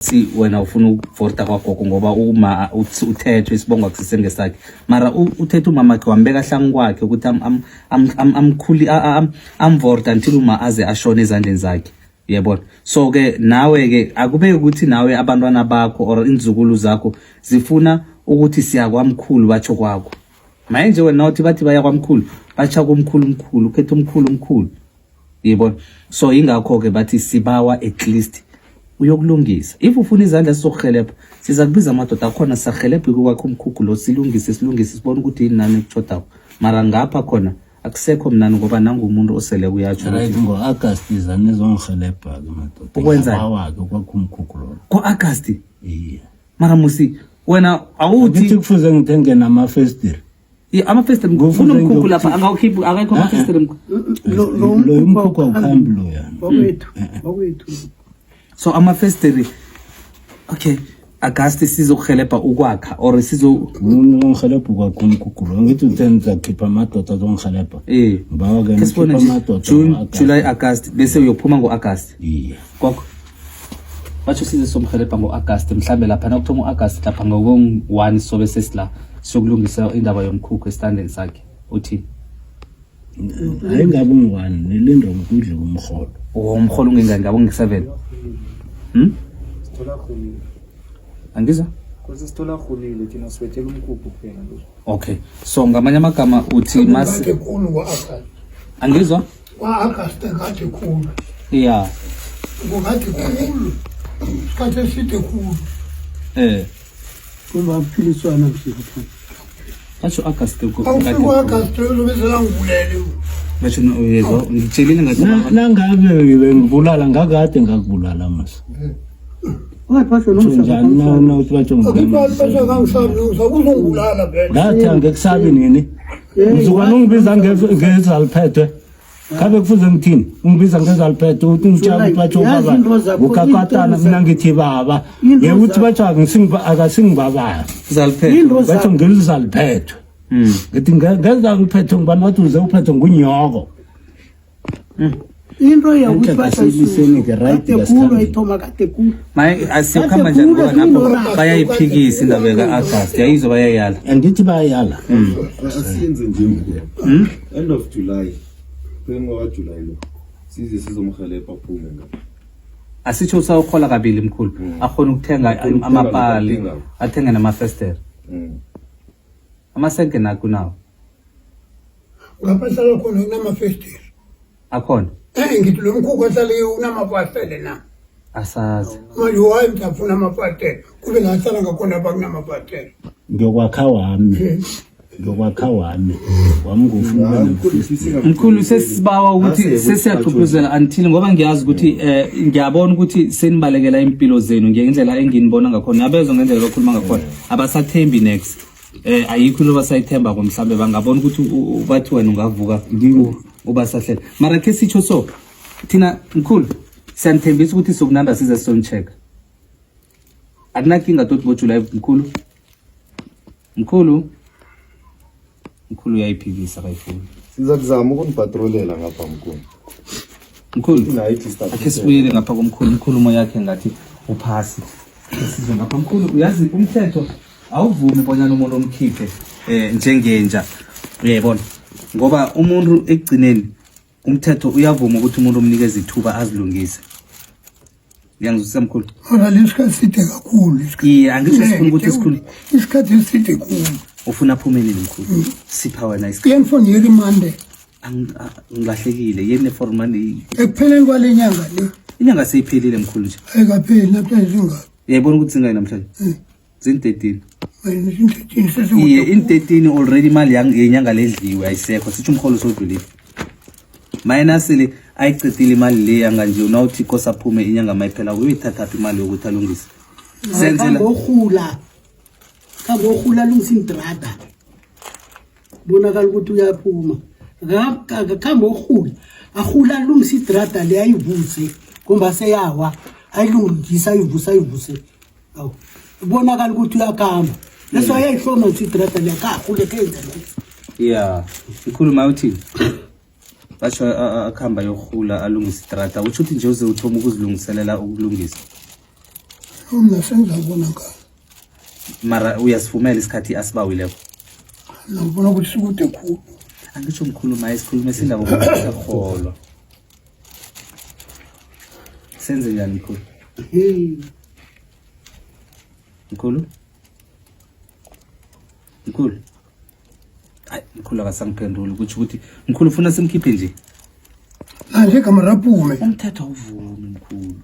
si wena ufuna ukuvota kwagogo ngoba uma uthethwe isibongo akusisenge sakhe mara uthethe umama wakhe wambeka hlangu kwakhe ukuthi amkhuli amvorta until uma aze ashone ezandleni zakhe yebo. So ke nawe ke akube ukuthi nawe abantwana bakho or inzukulu zakho zifuna ukuthi siya kwamkhulu batsho kwakho manje wena uthi bathi baya kwamkhulu batsha kumkhulu ukhethe umkhulu yebo. So ingakho ke bathi sibawa at least uyokulungisa if ufuna izandla sizokuhelebha siza kubiza amadoda akhona sahelebhe kwakho umkhukhu lo silungise sibone ukuthi yini nani ekutshodayo mara ngapha khona akusekho mnani ngoba nangumuntu osele kuyatsho right ngo August izane zongihelebha ke madoda ukwenza awake kwakho umkhukhu lo ko August mara musi wena awuthi kufuze ngithenge namafestiri amafestiri ngifuna umkhukhu lapha angawukhipha akayikho amafestiri lo umkhukhu awukhambi lo yana wakwethu. So amafestiri okay August sizokuhelebha ukwakha or ngongihelebha kwakho umkhukhu lo ngithi uthenza khipha amadoda azongihelebha bawa ke khipha amadoda June July August bese uyophuma ngoAugust kokho bathi size somhelebha ngoAugust mhlambe lapha nakuthoma uAugust lapha ngo1 sobe sesila sokulungisa indaba yomkhukhu estandeni sakhe uthi ayingabe ngwani nelindo ukudla umkholo umkholo ungengani ngabe ngi7 Sithola khulile. Angiza Kuze sithola khulile thina sibethela umkhukhu kuphela nje. Okay, so ngamanye amagama uthi mas khulu kwa-August. angizwa Kwa-August kade khulu. yeah Kukade khulu. Isikhathi eside khulu. Kuba uphiliswana mshiko. Asho August Awufika kwa-August lobezela ngivulele. basho uyezwa ngitshelile ngathi nangabe ngibulala ngakade ngakubulala mase Waphasho njani na usibatsho Akubalisha kangisabi uzokuzongibulala vele. ngathi angekusabi nini ngizokwana ungibiza ngezaliphethe kabe kufuze ngithini ungibiza ngezaliphethe uthi ngitshela batsho baba ukakatana mina ngithi baba yekuthi batsho akasingibaba zaliphethe batsho ngilizaliphethe ngithi ngezaliphethe ngibani wathi uze uphethe ngunyoko into yakuthi basayiseni ke right kulo ithoma kade kulo maye asikhamba njani ngoba napho bayayiphikisa indaba kaAugust yayizwa bayayala angithi bayala asiyenze nje end of July ngoba July lo size sizomhelebha aphume ngapha asitsho usawukhola kabili mkhulu akhona ukuthenga amapali athenga namafesteri amasenke nakho nawo Ngapha hlala khona kunamafestiri. akhona Ngithi lo mkhukhu ohlale unamafastele na. asazi Manje wayi mthafuna amafastele. Kube la hlala ngakhona bakunamafastele. ngiyokwakha wami ngufuna mkhulu sesibawa ukuthi sesiyaxoxozela until ngoba ngiyazi ukuthi ngiyabona ukuthi senibalekela impilo zenu ngendlela enginibona ngakhona yabezwe ngendlela lokhuluma ngakhona abasathembi next ayikho lo basayithemba komhlambe bangabona ukuthi bathi wena ungavuka ubasahlela mara ke sitsho so thina mkhulu siyanithembisa ukuthi sokunanda size soncheck akunakinga tot boJuly mkhulu uyayiphikisa kayifuni siza kuzama ukunipatrolela ngapha mkhulu akhe sibuyele ngapha komkhulu umoya yakhe ngathi uphasi sizwe ngapha mkhulu uyazi umthetho awuvumi bonyana umuntu omkhiphe njengenja uyayibona ngoba umuntu ekugcineni umthetho uyavuma ukuthi umuntu omnikeza ithuba azilungise ngiyangizwisa mkhulu Hala lesikhathi side kakhulu. angisho sifuna ukuthi sikhulu Isikhathi eside khulu. ufuna aphumelele mkhulu sipha wena isikhathi Kuyenfonela imande. ngilahlekile yene for money Ekupheleni kwale nyanga le. inyanga seyiphelile mkhulu nje Ayikapheli namhlanje zingabi. yayibona ukuthi singayi namhlanje zin13 Wena sinthethini iye sesikude. in13 already imali yenyanga ledliwe ayisekho sithi umkholo sodlulile minus le ayicedile imali le yanga nje unawuthi kosaphume inyanga mayiphela uyithatha imali yokuthi alungise senzela kangohula lungisindrada bonakala ukuthi uyaphuma ngakhambo ohula ahula lungisidrada le ayivuze kumba seyawa ayilungisa ayivuse awu bonakala ukuthi uyakhamba leso ayihloma isidrada le kahule kenza yeah ikhuluma uthi basho akhamba yohula alungisa istrata uthi nje uze uthoma ukuzilungiselela ukulungisa Mina sengizabona ngalo. Mara uyasivumela isikhathi asibawileko. Ngibona ukuthi sikude khulu. Angisho mkhulu maye sikhulume sindaba ngokuhlolwa. Senze njani mkhulu? Mkhulu? Hayi mkhulu akasangiphenduli ukuthi mkhulu ufuna simkhiphe nje. Manje kamaraphume. Umthetho awuvumi mkhulu.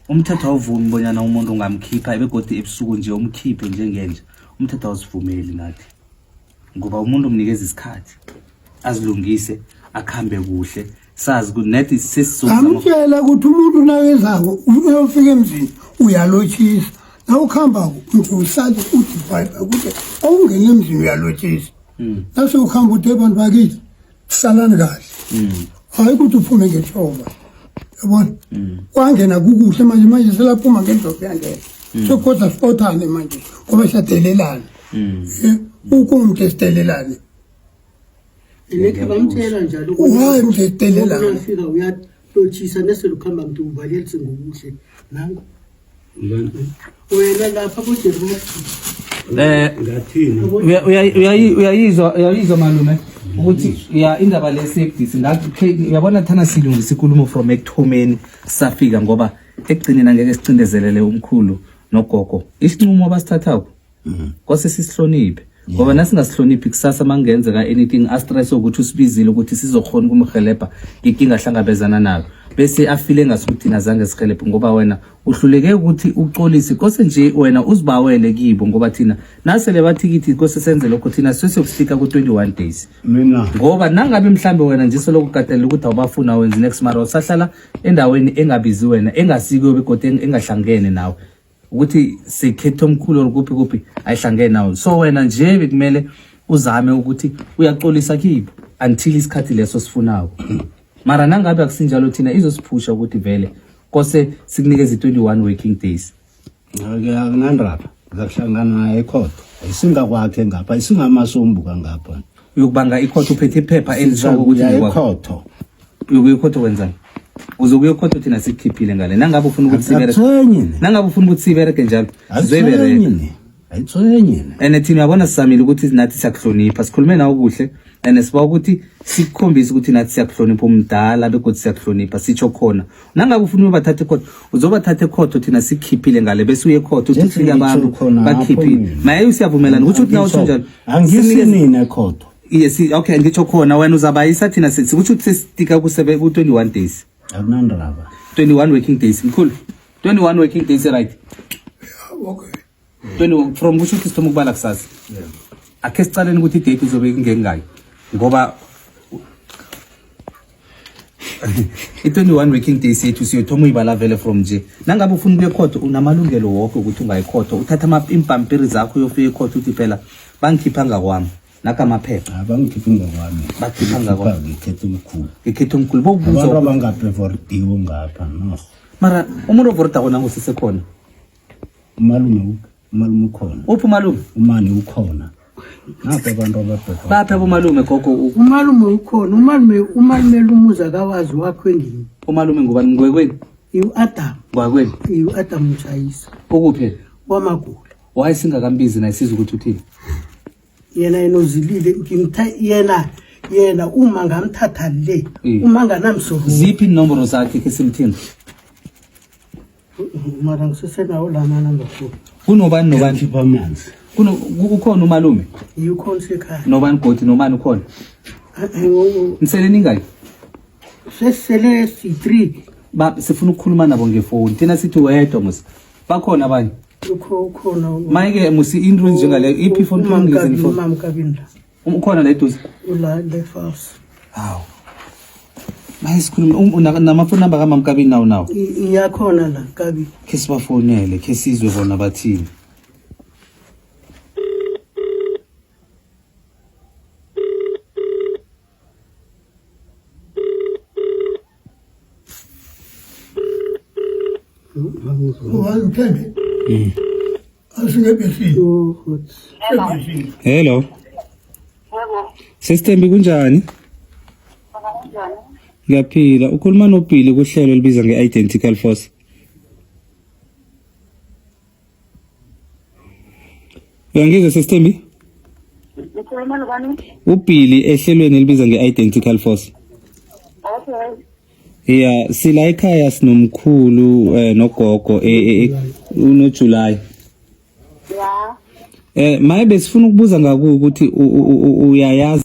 Umthetho awuvumi bonyana umuntu ungamkhipha ebegodi ebusuku nje umkhiphe njengenje. Umthetho awusivumeli nathi. Ngoba umuntu umnikeza isikhathi azilungise akhambe kuhle sazi ukuthi nethi sesizozama. Amtshela ukuthi umuntu nawezako uyofika emzini uyalochisa. Na ukhamba usali uthi vibe ukuthi awungene emzini uyalochisa. Nase ukhamba uthi abantu bakithi salani kahle. Hayi ukuthi uphume ngethoba. Yabona? Wangena kukuhle manje selaphuma ngendlovu yangena. Sokodwa sipothane manje ngoba siyadelelana. Ukumntu esidelelane. Eleke bamtshela njalo Hayi mngedelelana. Ufika uyalochisa neselukhamba mntu uvalelise ngokuhle. Nangu. Wena lapha kuJerusalemen. Uyayizwa malume ukuthi indaba lesafety ngathi uyabona thana silungisa ikulumo from ekuthomeni safika ngoba ekugcineni angeke sicindezelele umkhulu nogogo isinqumo abasithathako kose sisihloniphe ngoba nasingasihloniphi kusasa mangenzeka anything astress ukuthi usibizile ukuthi sizokhona ukumhelebha inkinga hlangabezana nayo bese afile ngasukuthi nazange sihelebhe ngoba wena uhluleke ukuthi uxolise kose nje wena uzibawele kibo ngoba thina nasele bathikithi kose senze lokho thina sesiyofika ku 21 days mina ngoba nangabe mhlambe wena nje selokukatelela ukuthi awubafuna wenze next mara usahlala endaweni engabizi wena engasiko begodwa engahlangene nawe ukuthi sikhetho omkhulu kuphi ayihlangene nawo so wena nje bekumele uzame ukuthi uyaxolisa kibo until isikhathi leso sifunako mara nangabe akusinjalo thina izosiphusha ukuthi vele kose sikunikeze 21 working days akunandaba zakuhlangana naye ekhotho ayisingakwakhe ngapha ayisingamasombuka ngapha uyokubanga ikhotho uphethe iphepha elisho ukuthi ekhotho uyokuyikhotho wenzani uzokuya ekhotho thina sikhiphile ngale nangabe ufuna ukuthi sibereke njalo sizoyibereka ayithoyenye ene thina yabona sisamile ukuthi nathi siyakuhlonipha sikhulume nawe kuhle ene siba ukuthi sikukhombisa ukuthi nathi siyakuhlonipha umdala bekodwa siyakuhlonipha sitsho khona nangabe ufuna ubathathe ekhotho uzobathatha ekhotho thina sikhiphile ngale bese uye ekhotho uthi ufike abantu bakhiphile maye usiyavumelana ukuthi nawe utsho njalo angisinini ekhotho yes okay ngitsho khona wena uzabayisa thina sithi ukuthi sesitika ku 21 days akunandaba 21 working days mkhulu 21 working days right Okay. 20 from which ukuthi sithoma ukubala kusasa akhe sicaleni ukuthi idate izobe ingengayo ngoba i21 working days yethu siyothoma uyibala vele from nje nangabe ufuna ukuya ekhotho unamalungelo wonke ukuthi ungayikhotho uthatha impampiri zakho uyofika ekhotho uthi phela bangikhipha ngakwami nakamaphepha abangikhiphi ngokwami bakhipha ngakwami ngikhethe umkhulu bokubuza abantu abangaprevordiwe ngapha no mara umuntu ovorda kona ngosisekhona umalume ukhona uphi umalume umani ukhona napha abantu abaprevorda baphi abomalume gogo Umalume ukhona umalume lumuza kawazi wakho endini. umalume ngubani ngwekweni Adam. ngwakweni Adam Mchayisa. ukuphi Wamagula. wayesingakambizi nayisiza ukuthi uthini Yena enozilile yena uma ngamthatha le uma nganamsoro ziphi inombolo zakhe ke simthinda mara ngisesenawo lama number 4 kunobani khipha amanzi ukhona umalume yukhona sekhaya nobani godi nomani ukhona nisele ningaki sesele si3 sifuna ukukhuluma nabo ngefoni thina sithi wedwa musi bakhona abanye ukhona mayike musi into njengale iphi phone kulungise ni phone mama kabinda ukhona la eduze ula le fast hawo mayisikhuluma namafoni number kaMamkabini nawo iyakhona la kabi ke sibafonele ke sizwe bona bathini Mthembe. Asingebhesini. Hello. Sesithembi kunjani? Ngiyaphila. Ukhuluma noBhili kuhlelo libiza ngeIdentical Force. Uyangizwa sesithembi? Ngikhuluma nobani? uBilly ehlelweni elibiza nge-Identical Force. Okay. Yeah, sila ekhaya sinomkhulu nogogo unoJuly. Yeah. Maye besifuna ukubuza ngakuwe ukuthi uyayazi